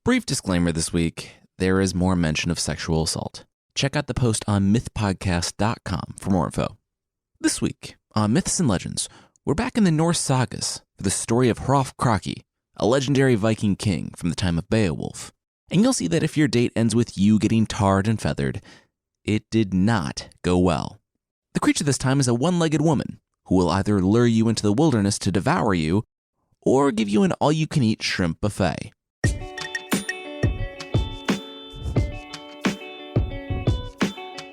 Brief disclaimer this week, there is more mention of sexual assault. Check out the post on mythpodcast.com for more info. This week, on Myths and Legends, we're back in the Norse Sagas for the story of Hrolf Kraki, a legendary Viking king from the time of Beowulf. And you'll see that if your date ends with you getting tarred and feathered, it did not go well. The creature this time is a one-legged woman who will either lure you into the wilderness to devour you or give you an all-you-can-eat shrimp buffet.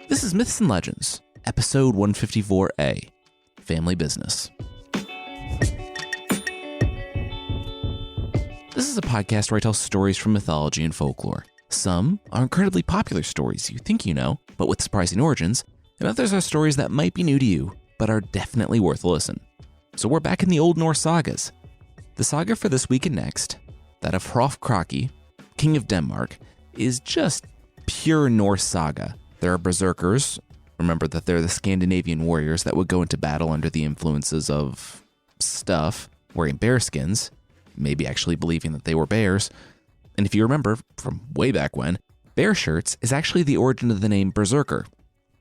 This is Myths and Legends, episode 154A, Family Business. This is a podcast where I tell stories from mythology and folklore. Some are incredibly popular stories you think you know, but with surprising origins, and others are stories that might be new to you, but are definitely worth a listen. So we're back in the old Norse Sagas. The saga for this week and next, that of Hrolf Kraki, King of Denmark, is just pure Norse saga. There are berserkers. Remember that they're the Scandinavian warriors that would go into battle under the influences of stuff, wearing bear skins, maybe actually believing that they were bears. And if you remember from way back when, bear shirts is actually the origin of the name berserker.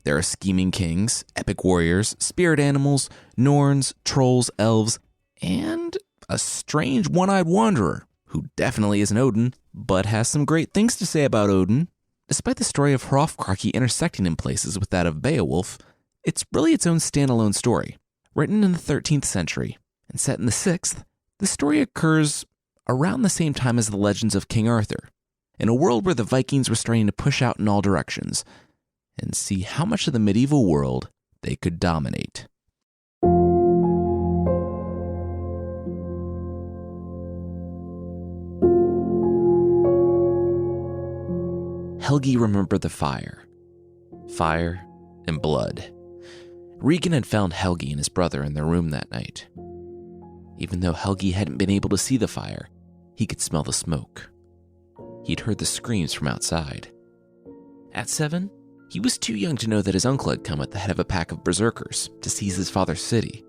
There are scheming kings, epic warriors, spirit animals, Norns, trolls, elves, and a strange one-eyed wanderer who definitely isn't Odin, but has some great things to say about Odin. Despite the story of Hrolf Kraki intersecting in places with that of Beowulf, it's really its own standalone story. Written in the 13th century and set in the 6th, the story occurs around the same time as the legends of King Arthur, in a world where the Vikings were starting to push out in all directions and see how much of the medieval world they could dominate. Helgi remembered the fire and blood. Regan had found Helgi and his brother in their room that night. Even though Helgi hadn't been able to see the fire, he could smell the smoke. He'd heard the screams from outside. At 7, he was too young to know that his uncle had come at the head of a pack of berserkers to seize his father's city.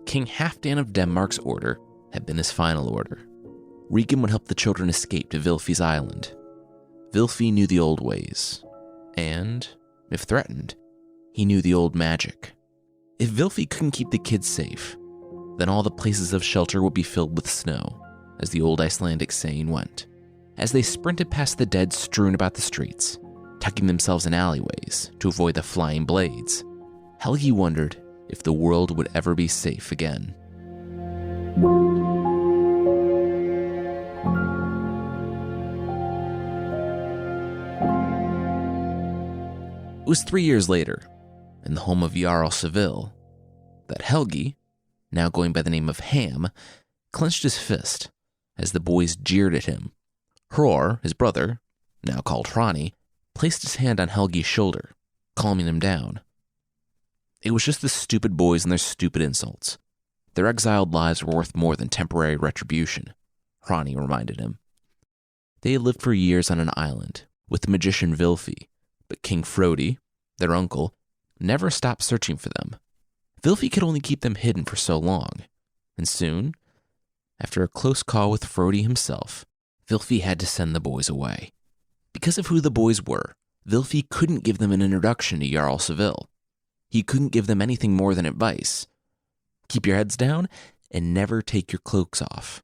King Halfdan of Denmark's order had been his final order. Regan would help the children escape to Vilfi's island. Vilfi knew the old ways, and, if threatened, he knew the old magic. If Vilfi couldn't keep the kids safe, then all the places of shelter would be filled with snow, as the old Icelandic saying went. As they sprinted past the dead strewn about the streets, tucking themselves in alleyways to avoid the flying blades, Helgi wondered if the world would ever be safe again. It was 3 years later, in the home of Jarl Seville, that Helgi, now going by the name of Ham, clenched his fist as the boys jeered at him. Hror, his brother, now called Hrani, placed his hand on Helgi's shoulder, calming him down. It was just the stupid boys and their stupid insults. Their exiled lives were worth more than temporary retribution, Hrani reminded him. They had lived for years on an island with the magician Vilfi, but King Frodi, their uncle, never stopped searching for them. Vilfi could only keep them hidden for so long, and soon, after a close call with Frodi himself, Vilfi had to send the boys away. Because of who the boys were, Vilfi couldn't give them an introduction to Jarl Seville. He couldn't give them anything more than advice. Keep your heads down and never take your cloaks off.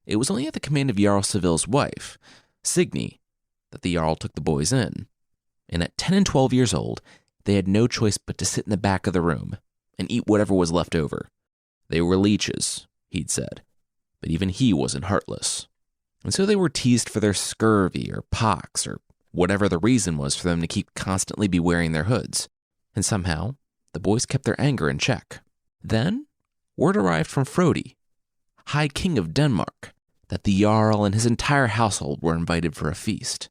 It was only at the command of Jarl Seville's wife, Signy, that the Jarl took the boys in. And at 10 and 12 years old, they had no choice but to sit in the back of the room and eat whatever was left over. They were leeches, he'd said, but even he wasn't heartless. And so they were teased for their scurvy or pox or whatever the reason was for them to keep constantly be wearing their hoods. And somehow, the boys kept their anger in check. Then, word arrived from Frodi, High King of Denmark, that the Jarl and his entire household were invited for a feast.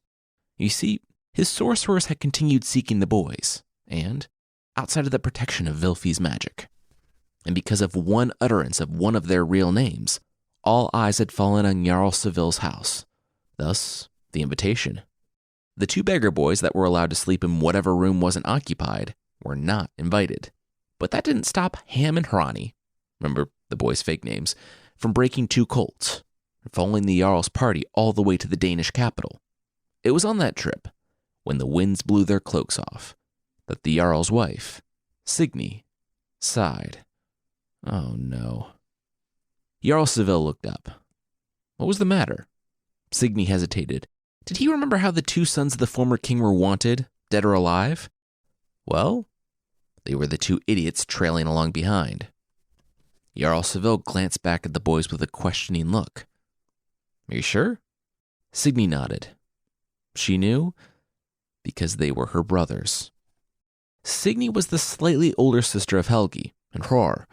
You see, his sorcerers had continued seeking the boys, and, outside of the protection of Vilfi's magic, and because of one utterance of one of their real names, all eyes had fallen on Jarl Seville's house. Thus, the invitation. The 2 beggar boys that were allowed to sleep in whatever room wasn't occupied were not invited. But that didn't stop Ham and Hrani, remember the boys' fake names, from breaking 2 colts, following the Jarl's party all the way to the Danish capital. It was on that trip, when the winds blew their cloaks off, that the Jarl's wife, Signy, sighed. Oh no. Jarl Seville looked up. What was the matter? Signy hesitated. Did he remember how the two sons of the former king were wanted, dead or alive? Well, they were the two idiots trailing along behind. Jarl Seville glanced back at the boys with a questioning look. Are you sure? Signy nodded. She knew because they were her brothers. Signy was the slightly older sister of Helgi and Hror,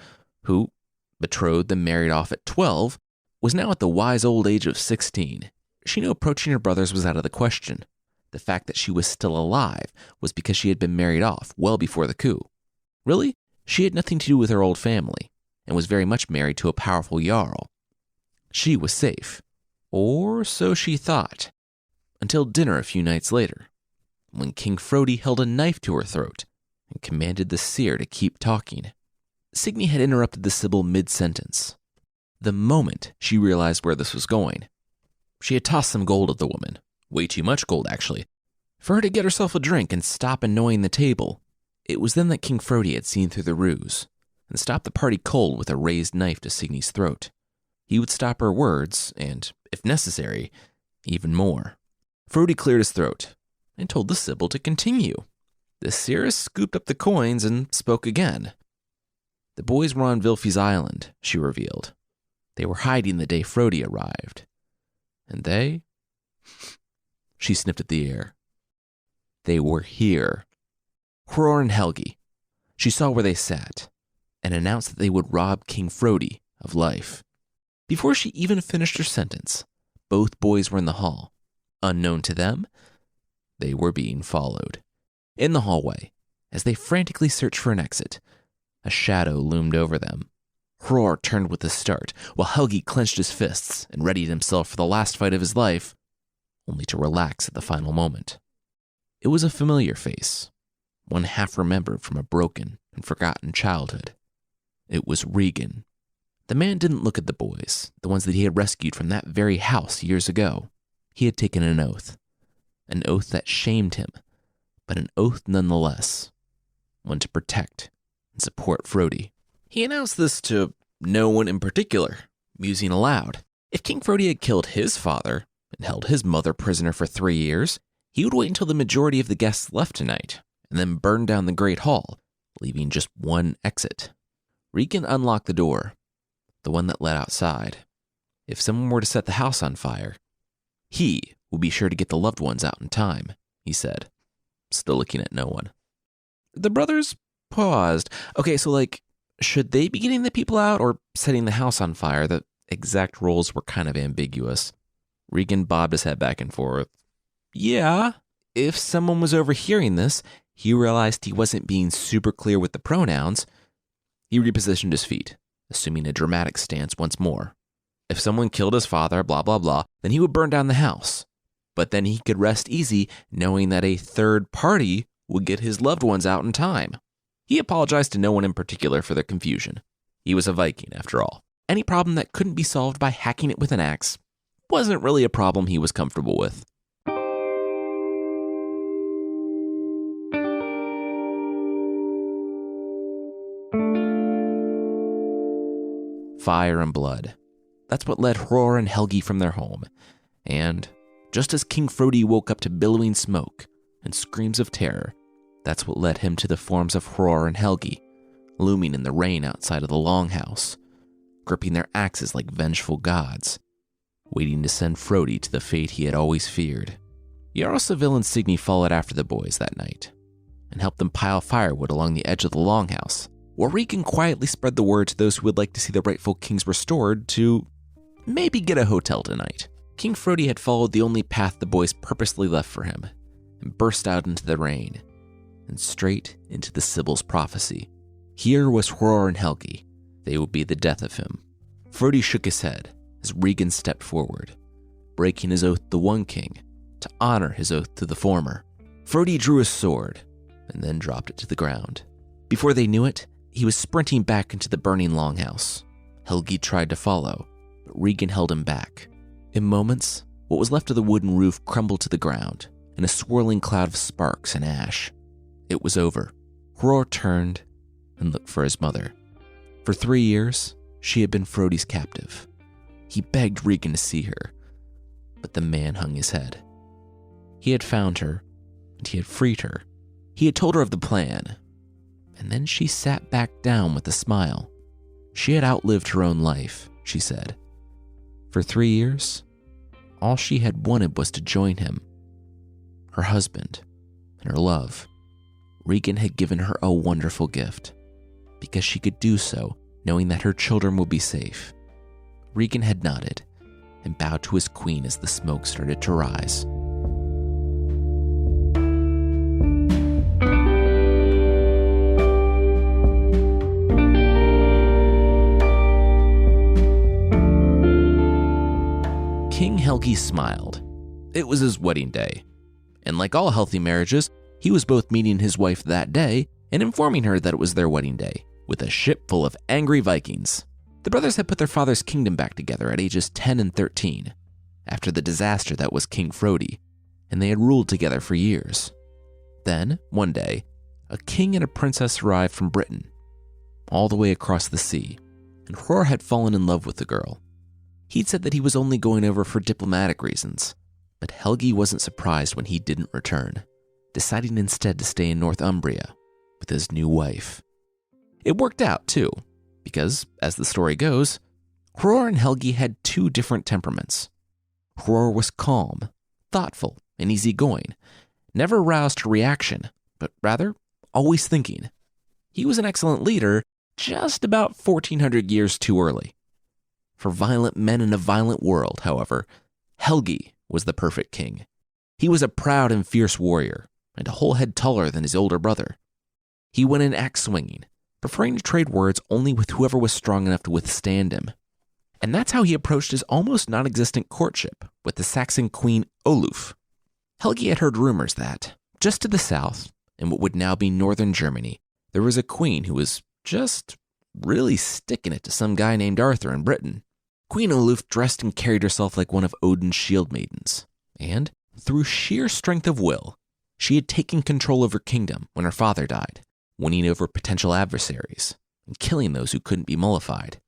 who, betrothed and married off at 12, was now at the wise old age of 16. She knew approaching her brothers was out of the question. The fact that she was still alive was because she had been married off well before the coup. Really, she had nothing to do with her old family, and was very much married to a powerful Jarl. She was safe, or so she thought, until dinner a few nights later, when King Frodi held a knife to her throat and commanded the seer to keep talking. Signy had interrupted the Sibyl mid-sentence. The moment she realized where this was going, she had tossed some gold at the woman, way too much gold actually, for her to get herself a drink and stop annoying the table. It was then that King Frodi had seen through the ruse and stopped the party cold with a raised knife to Signy's throat. He would stop her words, and, if necessary, even more. Frodi cleared his throat and told the Sibyl to continue. The seeress scooped up the coins and spoke again. The boys were on Vilfi's island, she revealed. They were hiding the day Frodi arrived. And they? She sniffed at the air. They were here. Hror and Helgi. She saw where they sat and announced that they would rob King Frodi of life. Before she even finished her sentence, both boys were in the hall. Unknown to them, they were being followed. In the hallway, as they frantically searched for an exit, a shadow loomed over them. Hror turned with a start, while Helgi clenched his fists and readied himself for the last fight of his life, only to relax at the final moment. It was a familiar face, one half remembered from a broken and forgotten childhood. It was Regan. The man didn't look at the boys, the ones that he had rescued from that very house years ago. He had taken an oath that shamed him, but an oath nonetheless, one to protect and support Frodi. He announced this to no one in particular, musing aloud. If King Frodi had killed his father and held his mother prisoner for 3 years, he would wait until the majority of the guests left tonight, and then burn down the Great Hall, leaving just one exit. Regan unlocked the door, the one that led outside. If someone were to set the house on fire, he would be sure to get the loved ones out in time, he said, still looking at no one. The brothers paused. Okay, so should they be getting the people out or setting the house on fire? The exact roles were kind of ambiguous. Regan bobbed his head back and forth. Yeah, if someone was overhearing this, he realized he wasn't being super clear with the pronouns. He repositioned his feet, assuming a dramatic stance once more. If someone killed his father, blah, blah, blah, then he would burn down the house. But then he could rest easy knowing that a third party would get his loved ones out in time. He apologized to no one in particular for their confusion. He was a Viking, after all. Any problem that couldn't be solved by hacking it with an axe wasn't really a problem he was comfortable with. Fire and blood. That's what led Hror and Helgi from their home. And just as King Frodi woke up to billowing smoke and screams of terror, that's what led him to the forms of Hror and Helgi, looming in the rain outside of the longhouse, gripping their axes like vengeful gods, waiting to send Frodi to the fate he had always feared. Jarl Seville and Signy followed after the boys that night and helped them pile firewood along the edge of the longhouse, while Regan quietly spread the word to those who would like to see the rightful kings restored to maybe get a hotel tonight. King Frodi had followed the only path the boys purposely left for him and burst out into the rain and straight into the Sibyl's prophecy. Here was Hror and Helgi. They would be the death of him. Frodi shook his head as Regan stepped forward, breaking his oath to one king to honor his oath to the former. Frodi drew his sword and then dropped it to the ground. Before they knew it, he was sprinting back into the burning longhouse. Helgi tried to follow, but Regan held him back, In moments, what was left of the wooden roof crumbled to the ground in a swirling cloud of sparks and ash. It was over. Hrolf turned and looked for his mother. For 3 years, she had been Frodi's captive. He begged Regan to see her, but the man hung his head. He had found her, and he had freed her. He had told her of the plan, and then she sat back down with a smile. She had outlived her own life, she said. For 3 years, all she had wanted was to join him. Her husband and her love. Regan had given her a wonderful gift, because she could do so knowing that her children would be safe. Regan had nodded and bowed to his queen as the smoke started to rise. King Helgi smiled. It was his wedding day, and like all healthy marriages, he was both meeting his wife that day and informing her that it was their wedding day, with a ship full of angry Vikings. The brothers had put their father's kingdom back together at ages 10 and 13, after the disaster that was King Frodi, and they had ruled together for years. Then, one day, a king and a princess arrived from Britain, all the way across the sea, and Hrolf had fallen in love with the girl. He'd said that he was only going over for diplomatic reasons, but Helgi wasn't surprised when he didn't return, deciding instead to stay in Northumbria with his new wife. It worked out, too, because, as the story goes, Hrolf and Helgi had 2 different temperaments. Hrolf was calm, thoughtful, and easygoing, never roused to reaction, but rather always thinking. He was an excellent leader, just about 1400 years too early. For violent men in a violent world, however, Helgi was the perfect king. He was a proud and fierce warrior, and a whole head taller than his older brother. He went in axe swinging, preferring to trade words only with whoever was strong enough to withstand him. And that's how he approached his almost non-existent courtship with the Saxon queen Oluf. Helgi had heard rumors that, just to the south, in what would now be northern Germany, there was a queen who was just really sticking it to some guy named Arthur in Britain. Queen Oluf dressed and carried herself like one of Odin's shield maidens, and, through sheer strength of will, she had taken control of her kingdom when her father died, winning over potential adversaries and killing those who couldn't be mollified.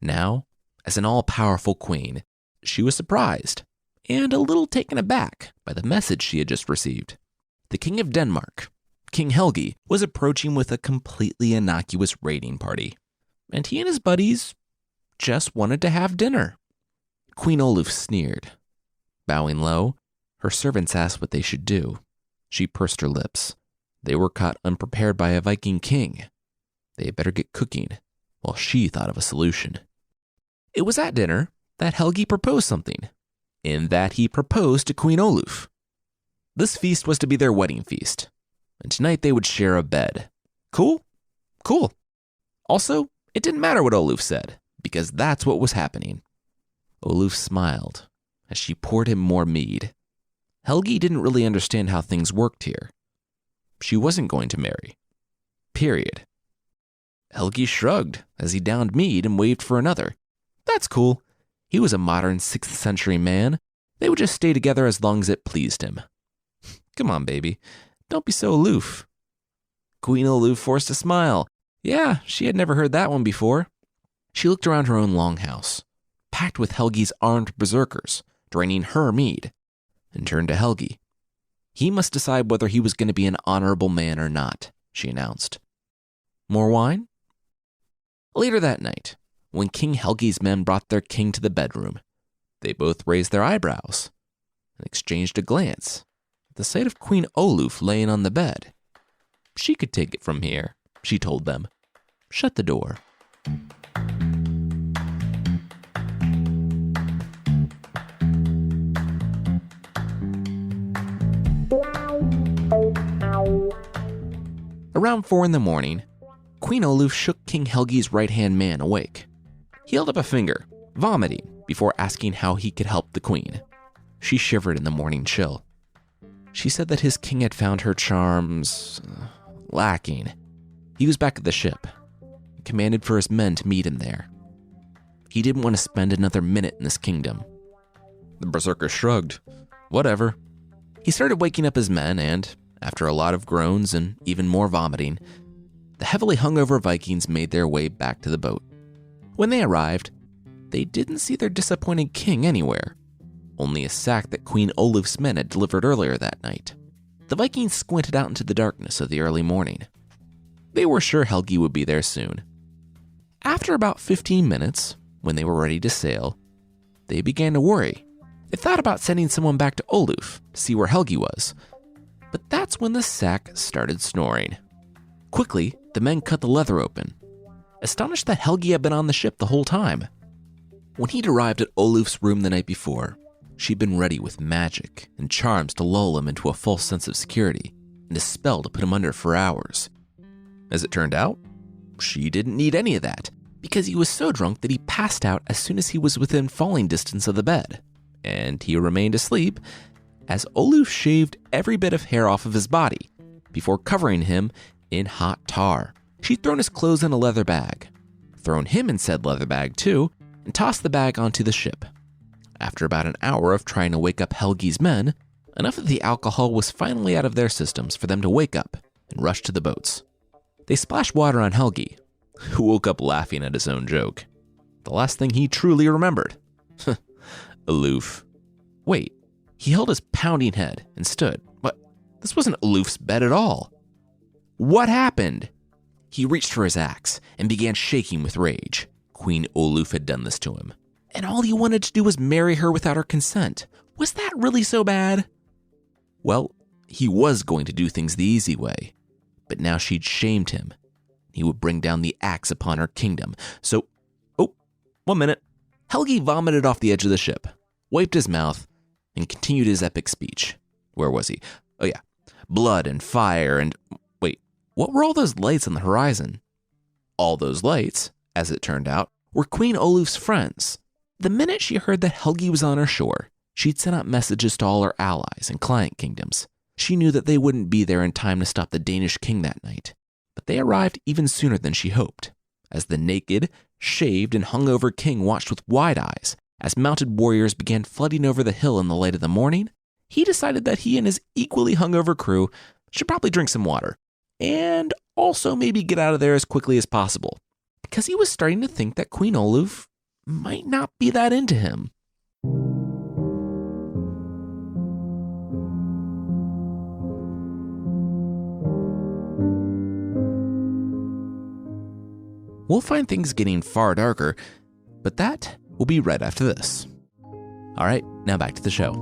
Now, as an all-powerful queen, she was surprised and a little taken aback by the message she had just received. The King of Denmark, King Helgi, was approaching with a completely innocuous raiding party, and he and his buddies just wanted to have dinner. Queen Oluf sneered. Bowing low, her servants asked what they should do. She pursed her lips. They were caught unprepared by a Viking king. They had better get cooking, while she thought of a solution. It was at dinner that Helgi proposed something, in that he proposed to Queen Oluf. This feast was to be their wedding feast, and tonight they would share a bed. Cool? Cool. Also, it didn't matter what Oluf said, because that's what was happening. Oluf smiled as she poured him more mead. Helgi didn't really understand how things worked here. She wasn't going to marry. Period. Helgi shrugged as he downed mead and waved for another. That's cool. He was a modern 6th century man. They would just stay together as long as it pleased him. Come on, baby. Don't be so aloof. Queen Oluf forced a smile. Yeah, she had never heard that one before. She looked around her own longhouse, packed with Helgi's armed berserkers, draining her mead, and turned to Helgi. He must decide whether he was going to be an honorable man or not, she announced. More wine? Later that night, when King Helgi's men brought their king to the bedroom, they both raised their eyebrows and exchanged a glance at the sight of Queen Oluf laying on the bed. She could take it from here, she told them. Shut the door. Around 4 a.m, Queen Oluf shook King Helgi's right-hand man awake. He held up a finger, vomiting, before asking how he could help the queen. She shivered in the morning chill. She said that his king had found her charms lacking. He was back at the ship, commanded for his men to meet him there. He didn't want to spend another minute in this kingdom. The berserker shrugged. Whatever. He started waking up his men and, after a lot of groans and even more vomiting, the heavily hungover Vikings made their way back to the boat. When they arrived, they didn't see their disappointed king anywhere, only a sack that Queen Oluf's men had delivered earlier that night. The Vikings squinted out into the darkness of the early morning. They were sure Helgi would be there soon. After about 15 minutes, when they were ready to sail, they began to worry. They thought about sending someone back to Oluf to see where Helgi was, but that's when the sack started snoring. Quickly, the men cut the leather open, astonished that Helgi had been on the ship the whole time. When he'd arrived at Oluf's room the night before, she'd been ready with magic and charms to lull him into a false sense of security and a spell to put him under for hours. As it turned out, she didn't need any of that, because he was so drunk that he passed out as soon as he was within falling distance of the bed, and he remained asleep as Oluf shaved every bit of hair off of his body before covering him in hot tar. She'd thrown his clothes in a leather bag, thrown him in said leather bag too, and tossed the bag onto the ship. After about an hour of trying to wake up Helgi's men, enough of the alcohol was finally out of their systems for them to wake up and rush to the boats. They splashed water on Helgi, who woke up laughing at his own joke. The last thing he truly remembered. Aloof. Wait, he held his pounding head and stood. What? This wasn't Aloof's bed at all. What happened? He reached for his axe and began shaking with rage. Queen Oluf had done this to him, and all he wanted to do was marry her without her consent. Was that really so bad? Well, he was going to do things the easy way, but now she'd shamed him. He would bring down the axe upon her kingdom. So, 1 minute. Helgi vomited off the edge of the ship, wiped his mouth, and continued his epic speech. Where was he? Oh yeah, blood and fire and... Wait, what were all those lights on the horizon? All those lights, as it turned out, were Queen Oluf's friends. The minute she heard that Helgi was on her shore, she'd sent out messages to all her allies and client kingdoms. She knew that they wouldn't be there in time to stop the Danish king that night, but they arrived even sooner than she hoped, as the naked, shaved, and hungover king watched with wide eyes as mounted warriors began flooding over the hill in the light of the morning. He decided that he and his equally hungover crew should probably drink some water, and also maybe get out of there as quickly as possible, because he was starting to think that Queen Oluf might not be that into him. We'll find things getting far darker, but that will be right after this. All right, now back to the show.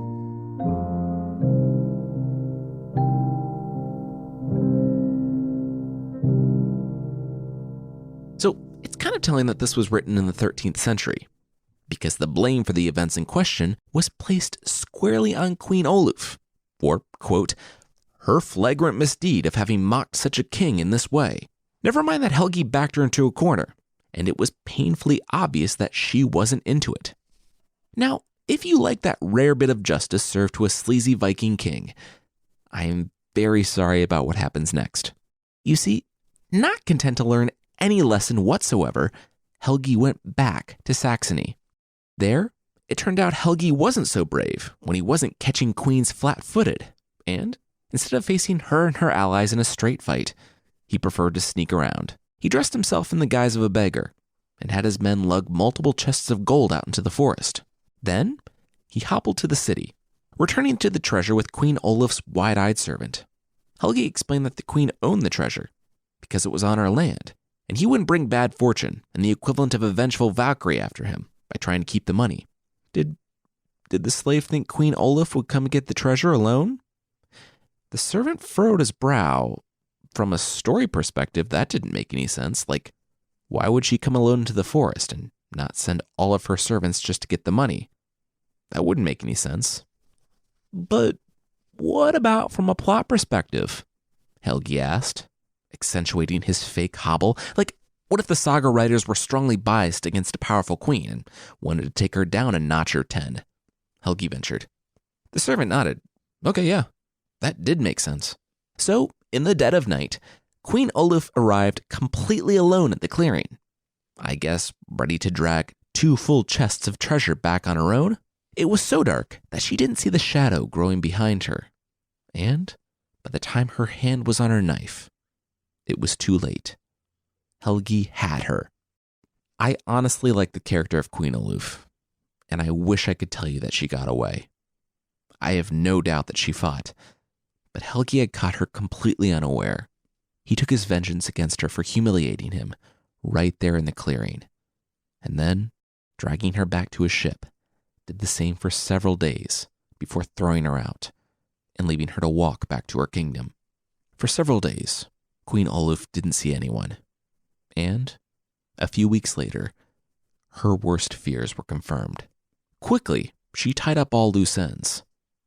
So it's kind of telling that this was written in the 13th century, because the blame for the events in question was placed squarely on Queen Oluf, for, quote, her flagrant misdeed of having mocked such a king in this way. Never mind that Helgi backed her into a corner, and it was painfully obvious that she wasn't into it. Now, if you like that rare bit of justice served to a sleazy Viking king, I am very sorry about what happens next. You see, not content to learn any lesson whatsoever, Helgi went back to Saxony. There, it turned out Helgi wasn't so brave when he wasn't catching queens flat-footed, and instead of facing her and her allies in a straight fight, he preferred to sneak around. He dressed himself in the guise of a beggar and had his men lug multiple chests of gold out into the forest. Then, he hobbled to the city, returning to the treasure with Queen Oluf's wide-eyed servant. Helgi explained that the queen owned the treasure because it was on her land, and he wouldn't bring bad fortune and the equivalent of a vengeful Valkyrie after him by trying to keep the money. Did the slave think Queen Oluf would come get the treasure alone? The servant furrowed his brow. From a story perspective, that didn't make any sense. Like, why would she come alone into the forest and not send all of her servants just to get the money? That wouldn't make any sense. But what about from a plot perspective? Helgi asked, accentuating his fake hobble. Like, what if the saga writers were strongly biased against a powerful queen and wanted to take her down a notch or 10? Helgi ventured. The servant nodded. Okay, yeah, that did make sense. So, in the dead of night, Queen Oluf arrived completely alone at the clearing. I guess ready to drag 2 full chests of treasure back on her own? It was so dark that she didn't see the shadow growing behind her. And by the time her hand was on her knife, it was too late. Helgi had her. I honestly like the character of Queen Oluf, and I wish I could tell you that she got away. I have no doubt that she fought, but Helgi had caught her completely unaware. He took his vengeance against her for humiliating him right there in the clearing, and then, dragging her back to his ship, did the same for several days before throwing her out and leaving her to walk back to her kingdom. For several days, Queen Oluf didn't see anyone, and a few weeks later, her worst fears were confirmed. Quickly, she tied up all loose ends.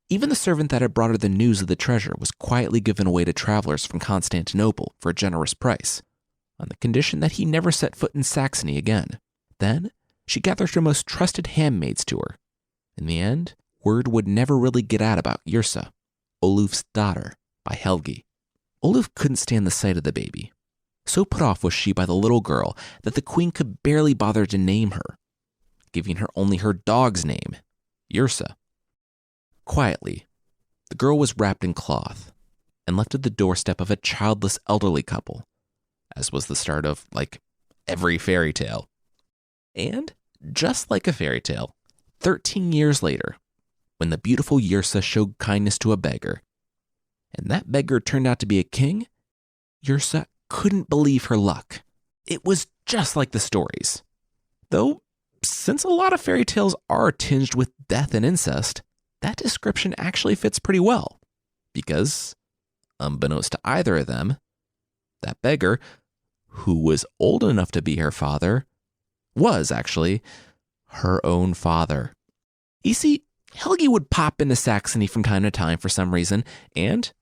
Even the servant that had brought her the news of the treasure was quietly given away to travelers from Constantinople for a generous price, on the condition that he never set foot in Saxony again. Then, she gathered her most trusted handmaids to her. In the end, word would never really get out about Yrsa, Oluf's daughter, by Helgi. Oluf couldn't stand the sight of the baby. So put off was she by the little girl that the queen could barely bother to name her, giving her only her dog's name, Yrsa. Quietly, the girl was wrapped in cloth and left at the doorstep of a childless elderly couple, as was the start of, every fairy tale. And, just like a fairy tale, 13 years later, when the beautiful Yrsa showed kindness to a beggar, and that beggar turned out to be a king, Yrsa couldn't believe her luck. It was just like the stories. Though, since a lot of fairy tales are tinged with death and incest, that description actually fits pretty well. Because, unbeknownst to either of them, that beggar, who was old enough to be her father, was actually her own father. You see, Helgi would pop into Saxony from time to time for some reason, and,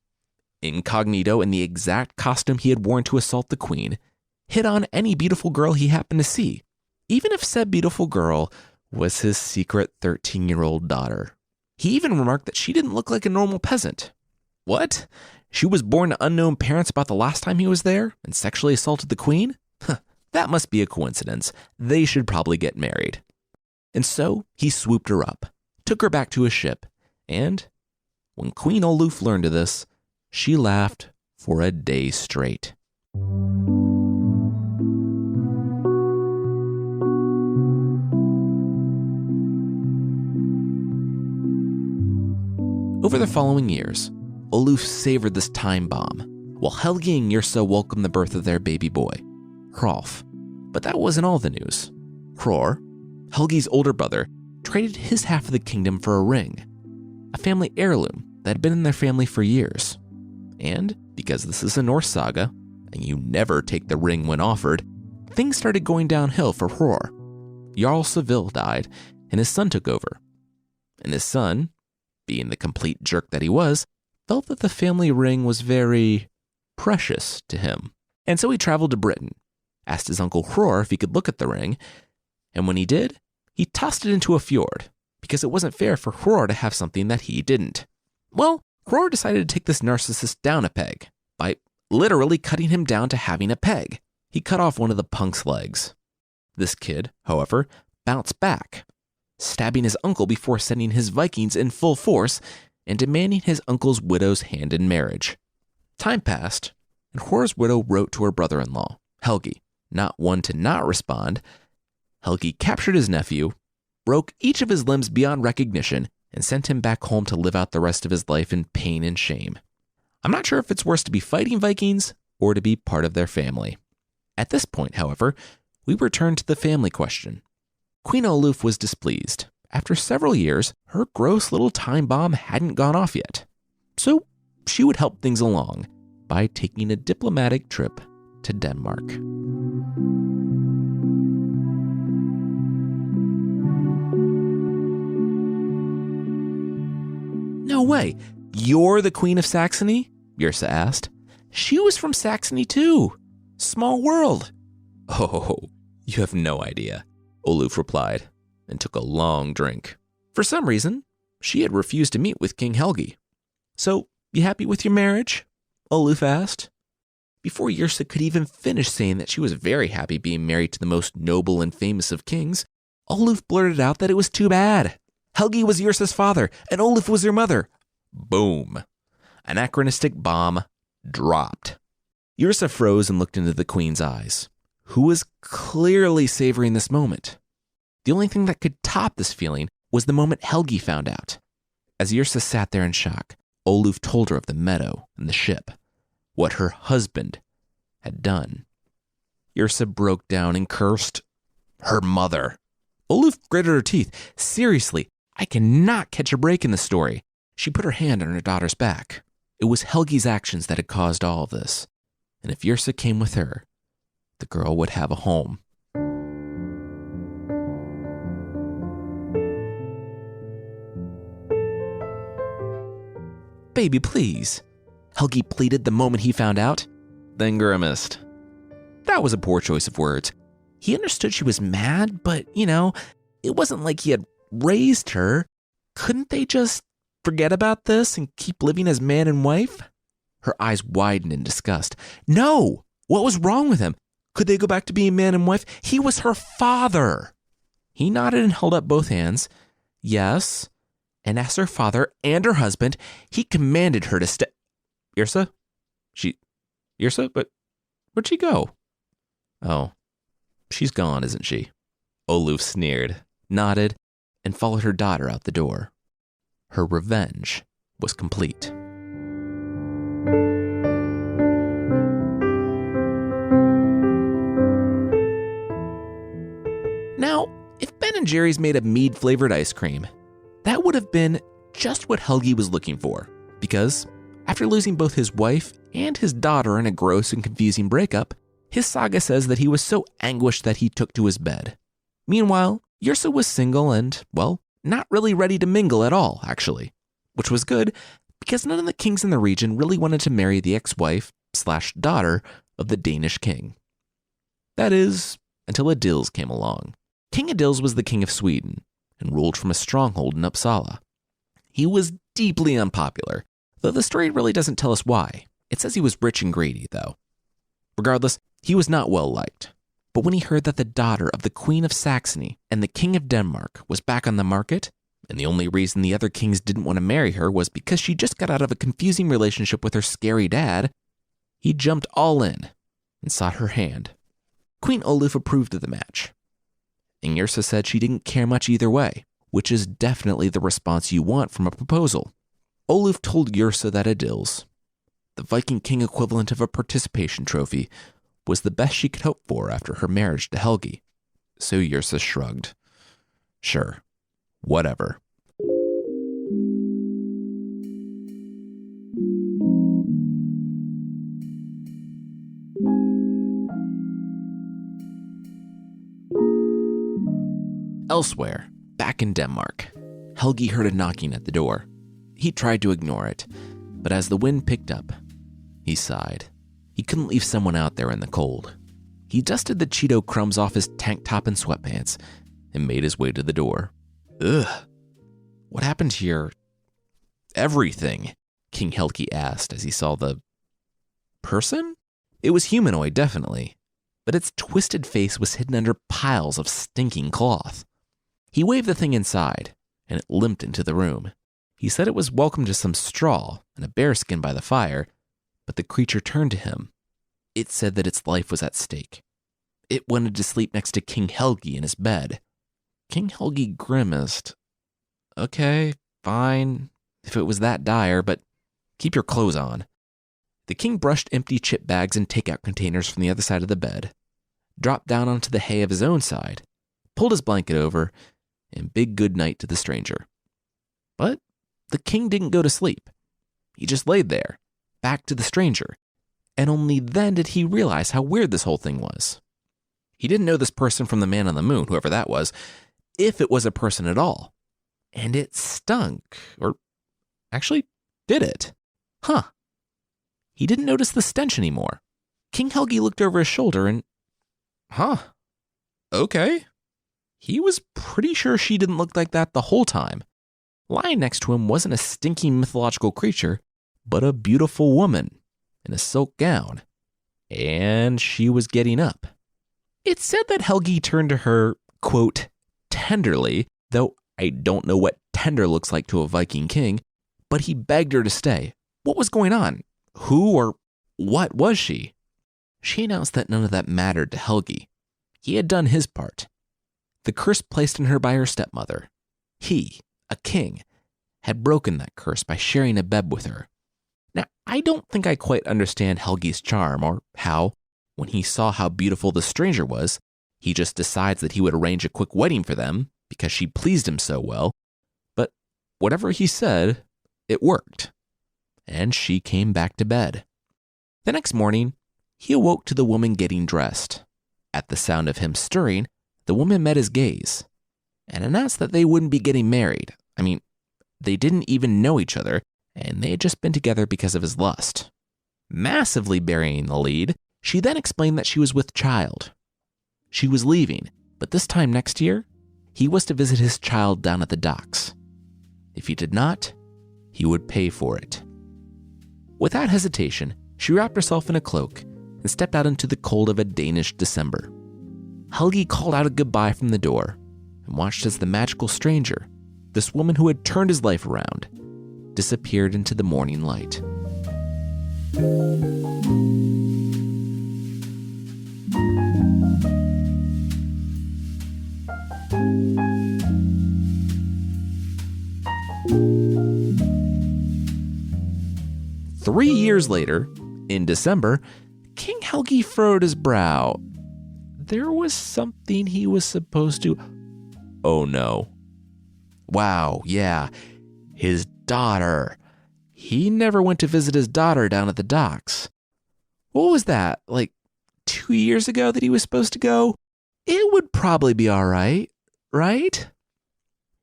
incognito in the exact costume he had worn to assault the queen, hit on any beautiful girl he happened to see, even if said beautiful girl was his secret 13-year-old daughter. He even remarked that she didn't look like a normal peasant. What? She was born to unknown parents about the last time he was there and sexually assaulted the queen? That must be a coincidence. They should probably get married. And so he swooped her up, took her back to his ship, and when Queen Oluf learned of this, she laughed for a day straight. Over the following years, Oluf savored this time bomb, while Helgi and Yrsa welcomed the birth of their baby boy, Hrolf. But that wasn't all the news. Hror, Helgi's older brother, traded his half of the kingdom for a ring, a family heirloom that had been in their family for years. And because this is a Norse saga, and you never take the ring when offered, things started going downhill for Hror. Jarl Seville died, and his son took over. And his son, being the complete jerk that he was, felt that the family ring was very precious to him. And so he traveled to Britain, asked his uncle Hror if he could look at the ring, and when he did, he tossed it into a fjord, because it wasn't fair for Hror to have something that he didn't. Well, Hror decided to take this narcissist down a peg, by literally cutting him down to having a peg. He cut off one of the punk's legs. This kid, however, bounced back, stabbing his uncle before sending his Vikings in full force and demanding his uncle's widow's hand in marriage. Time passed, and Hror's widow wrote to her brother-in-law, Helgi. Not one to not respond, Helgi captured his nephew, broke each of his limbs beyond recognition, and sent him back home to live out the rest of his life in pain and shame. I'm not sure if it's worse to be fighting Vikings or to be part of their family. At this point, however, we return to the family question. Queen Oluf was displeased. After several years, her gross little time bomb hadn't gone off yet. So she would help things along by taking a diplomatic trip to Denmark. No way, you're the Queen of Saxony? Yrsa asked. She was from Saxony too. Small world. Oh, you have no idea, Oluf replied, and took a long drink. For some reason, she had refused to meet with King Helgi. So, you happy with your marriage? Oluf asked. Before Yrsa could even finish saying that she was very happy being married to the most noble and famous of kings, Oluf blurted out that it was too bad. Helgi was Yrsa's father, and Oluf was her mother. Boom. Anachronistic bomb dropped. Yrsa froze and looked into the queen's eyes, who was clearly savoring this moment. The only thing that could top this feeling was the moment Helgi found out. As Yrsa sat there in shock, Oluf told her of the meadow and the ship, what her husband had done. Yrsa broke down and cursed her mother. Oluf gritted her teeth. Seriously, I cannot catch a break in the story. She put her hand on her daughter's back. It was Helgi's actions that had caused all of this. And if Yrsa came with her, the girl would have a home. Baby, please, Helgi pleaded the moment he found out, then grimaced. That was a poor choice of words. He understood she was mad, but, it wasn't like he had raised her. Couldn't they just forget about this and keep living as man and wife? Her eyes widened in disgust. No! What was wrong with him? Could they go back to being man and wife? He was her father. He nodded and held up both hands. Yes. And as her father and her husband, he commanded her to stay. Yrsa? Yrsa? But where'd she go? Oh, she's gone, isn't she? Oluf sneered, nodded, and followed her daughter out the door. Her revenge was complete. Now, if Ben & Jerry's made a mead-flavored ice cream, that would have been just what Helgi was looking for, because after losing both his wife and his daughter in a gross and confusing breakup, his saga says that he was so anguished that he took to his bed. Meanwhile, Yrsa was single and, well, not really ready to mingle at all, actually, which was good because none of the kings in the region really wanted to marry the ex-wife/daughter of the Danish king. That is, until Adils came along. King Adils was the king of Sweden and ruled from a stronghold in Uppsala. He was deeply unpopular, though the story really doesn't tell us why. It says he was rich and greedy, though. Regardless, he was not well liked. But when he heard that the daughter of the Queen of Saxony and the King of Denmark was back on the market, and the only reason the other kings didn't want to marry her was because she just got out of a confusing relationship with her scary dad, he jumped all in and sought her hand. Queen Oluf approved of the match. And Yrsa said she didn't care much either way, which is definitely the response you want from a proposal. Oluf told Yrsa that Adils, the Viking king equivalent of a participation trophy, was the best she could hope for after her marriage to Helgi. So Yrsa shrugged. Sure, whatever. Elsewhere, back in Denmark, Helgi heard a knocking at the door. He tried to ignore it, but as the wind picked up, he sighed. He couldn't leave someone out there in the cold. He dusted the Cheeto crumbs off his tank top and sweatpants and made his way to the door. Ugh. What happened here? Everything, King Helgi asked as he saw the person? It was humanoid, definitely, but its twisted face was hidden under piles of stinking cloth. He waved the thing inside, and it limped into the room. He said it was welcome to some straw and a bearskin by the fire, but the creature turned to him. It said that its life was at stake. It wanted to sleep next to King Helgi in his bed. King Helgi grimaced. Okay, fine, if it was that dire, but keep your clothes on. The king brushed empty chip bags and takeout containers from the other side of the bed, dropped down onto the hay of his own side, pulled his blanket over, and bid good night to the stranger. But the king didn't go to sleep. He just laid there, back to the stranger, and only then did he realize how weird this whole thing was. He didn't know this person from the man on the moon, whoever that was, if it was a person at all. And it stunk, or actually, did it? Huh. He didn't notice the stench anymore. King Helgi looked over his shoulder and, okay. He was pretty sure she didn't look like that the whole time. Lying next to him wasn't a stinking mythological creature, but a beautiful woman in a silk gown. And she was getting up. It said that Helgi turned to her, quote, tenderly, though I don't know what tender looks like to a Viking king, but he begged her to stay. What was going on? Who or what was she? She announced that none of that mattered to Helgi. He had done his part. The curse placed on her by her stepmother. He, a king, had broken that curse by sharing a bed with her. Now, I don't think I quite understand Helgi's charm, or how, when he saw how beautiful the stranger was, he just decides that he would arrange a quick wedding for them because she pleased him so well. But whatever he said, it worked. And she came back to bed. The next morning, he awoke to the woman getting dressed. At the sound of him stirring, the woman met his gaze and announced that they wouldn't be getting married. I mean, they didn't even know each other, and they had just been together because of his lust. Massively burying the lead, she then explained that she was with child. She was leaving, but this time next year, he was to visit his child down at the docks. If he did not, he would pay for it. Without hesitation, she wrapped herself in a cloak and stepped out into the cold of a Danish December. Helgi called out a goodbye from the door and watched as the magical stranger, this woman who had turned his life around, disappeared into the morning light. Three years later, in December, King Helgi furrowed his brow. There was something he was supposed to... Oh no. Wow, yeah, his daughter. He never went to visit his daughter down at the docks. What was that, like 2 years ago that he was supposed to go? It would probably be all right, right?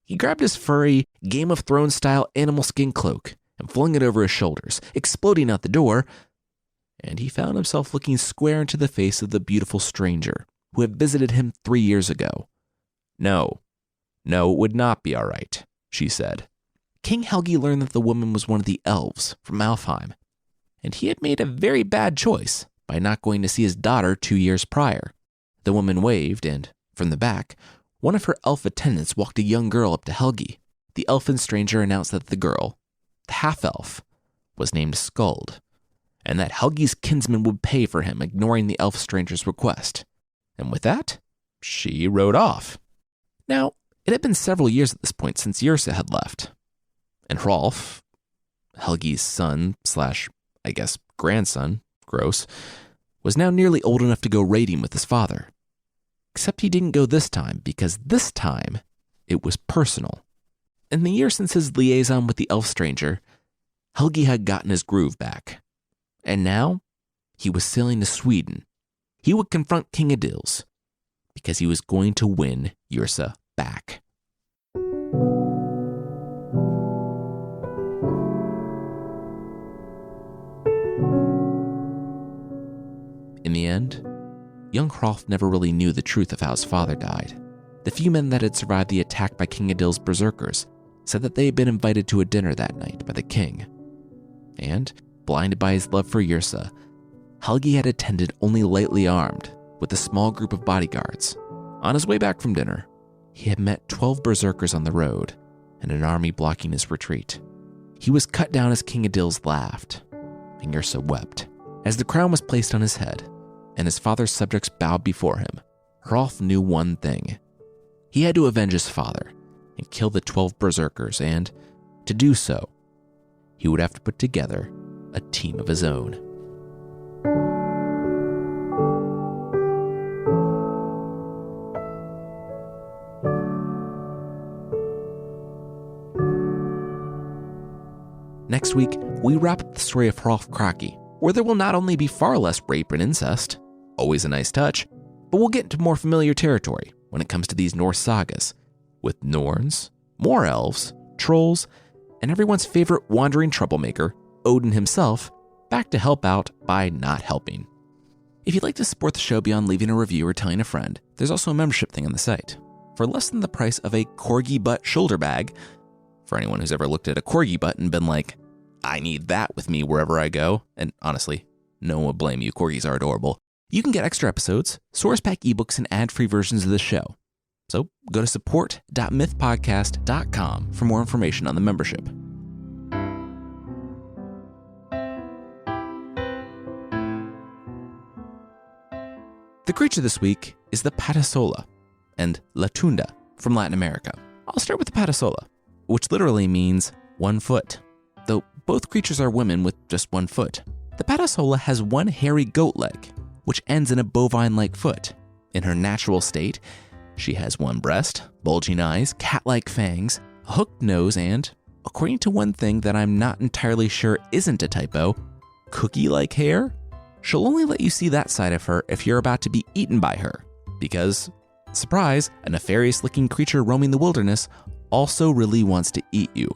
He grabbed his furry, Game of Thrones style animal skin cloak and flung it over his shoulders, exploding out the door, and he found himself looking square into the face of the beautiful stranger who had visited him 3 years ago. No, it would not be all right, she said. King Helgi learned that the woman was one of the elves from Alfheim, and he had made a very bad choice by not going to see his daughter 2 years prior. The woman waved, and from the back, one of her elf attendants walked a young girl up to Helgi. The elfin stranger announced that the girl, the half-elf, was named Skuld, and that Helgi's kinsman would pay for him, ignoring the elf stranger's request. And with that, she rode off. Now, it had been several years at this point since Yrsa had left, and Hrolf, Helgi's son / I guess grandson, gross, was now nearly old enough to go raiding with his father. Except he didn't go this time, because this time it was personal. In the year since his liaison with the elf stranger, Helgi had gotten his groove back. And now, he was sailing to Sweden. He would confront King Adils, because he was going to win Yrsa back. In the end, young Hrolf never really knew the truth of how his father died. The few men that had survived the attack by King Adil's berserkers said that they had been invited to a dinner that night by the king. And, blinded by his love for Yrsa, Helgi had attended only lightly armed with a small group of bodyguards. On his way back from dinner, he had met 12 berserkers on the road and an army blocking his retreat. He was cut down as King Adils laughed, and Yrsa wept. As the crown was placed on his head, and his father's subjects bowed before him, Hrolf knew one thing. He had to avenge his father and kill the 12 berserkers, and to do so, he would have to put together a team of his own. Next week, we wrap up the story of Hrolf Kraki, where there will not only be far less rape and incest, always a nice touch, but we'll get into more familiar territory when it comes to these Norse sagas, with Norns, more elves, trolls, and everyone's favorite wandering troublemaker, Odin himself, back to help out by not helping. If you'd like to support the show beyond leaving a review or telling a friend, there's also a membership thing on the site. For less than the price of a corgi butt shoulder bag, for anyone who's ever looked at a corgi butt and been like, I need that with me wherever I go, and honestly, no one will blame you, corgis are adorable, you can get extra episodes, source pack ebooks, and ad-free versions of the show. So go to support.mythpodcast.com for more information on the membership. The creature this week is the patasola and la tunda from Latin America. I'll start with the patasola, which literally means 1 foot, though both creatures are women with just 1 foot. The patasola has one hairy goat leg, which ends in a bovine-like foot. In her natural state, she has 1 breast, bulging eyes, cat-like fangs, a hooked nose, and, according to one thing that I'm not entirely sure isn't a typo, cookie-like hair. She'll only let you see that side of her if you're about to be eaten by her, because, surprise, a nefarious-looking creature roaming the wilderness also really wants to eat you.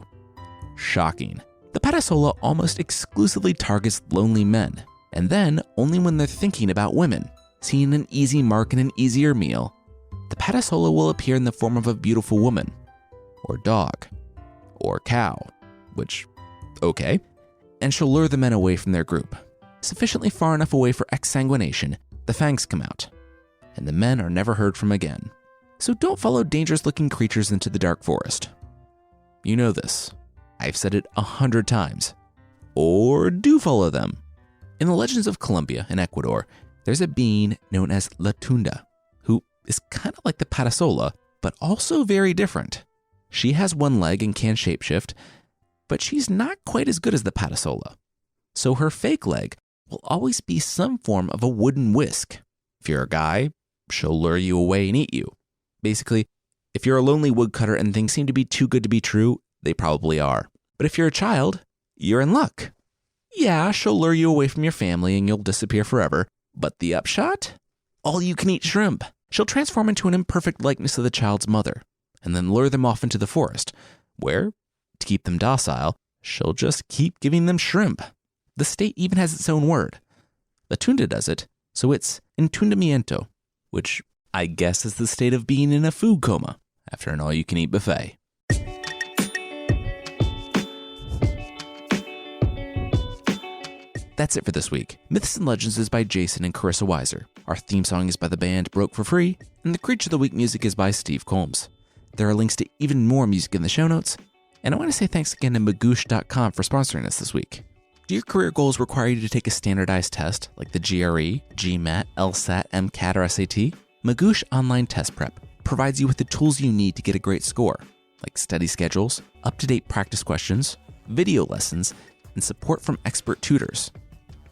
Shocking. The patasola almost exclusively targets lonely men, and then only when they're thinking about women. Seeing an easy mark in an easier meal, the patasola will appear in the form of a beautiful woman, or dog, or cow, which, okay, and she'll lure the men away from their group. Sufficiently far enough away for exsanguination, the fangs come out, and the men are never heard from again. So don't follow dangerous-looking creatures into the dark forest. You know this. I've said it 100 times. Or do follow them. In the legends of Colombia and Ecuador, there's a being known as La Tunda, who is kind of like the patasola, but also very different. She has 1 leg and can shapeshift, but she's not quite as good as the patasola. So her fake leg will always be some form of a wooden whisk. If you're a guy, she'll lure you away and eat you. Basically, if you're a lonely woodcutter and things seem to be too good to be true, they probably are. But if you're a child, you're in luck. Yeah, she'll lure you away from your family and you'll disappear forever. But the upshot? All you can eat shrimp. She'll transform into an imperfect likeness of the child's mother, and then lure them off into the forest, where, to keep them docile, she'll just keep giving them shrimp. The state even has its own word. La Tunda does it, so it's entundimiento, which I guess is the state of being in a food coma after an all-you-can-eat buffet. That's it for this week. Myths and Legends is by Jason and Carissa Weiser. Our theme song is by the band Broke for Free, and the Creature of the Week music is by Steve Combs. There are links to even more music in the show notes, and I want to say thanks again to Magoosh.com for sponsoring us this week. Do your career goals require you to take a standardized test like the GRE, GMAT, LSAT, MCAT, or SAT? Magoosh Online Test Prep provides you with the tools you need to get a great score, like study schedules, up-to-date practice questions, video lessons, and support from expert tutors.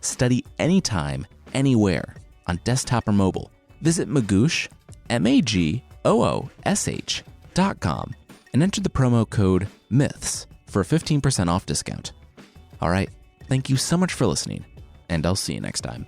Study anytime, anywhere, on desktop or mobile. Visit Magoosh, MAGOOSH.com, and enter the promo code MYTHS for a 15% off discount. All right, thank you so much for listening, and I'll see you next time.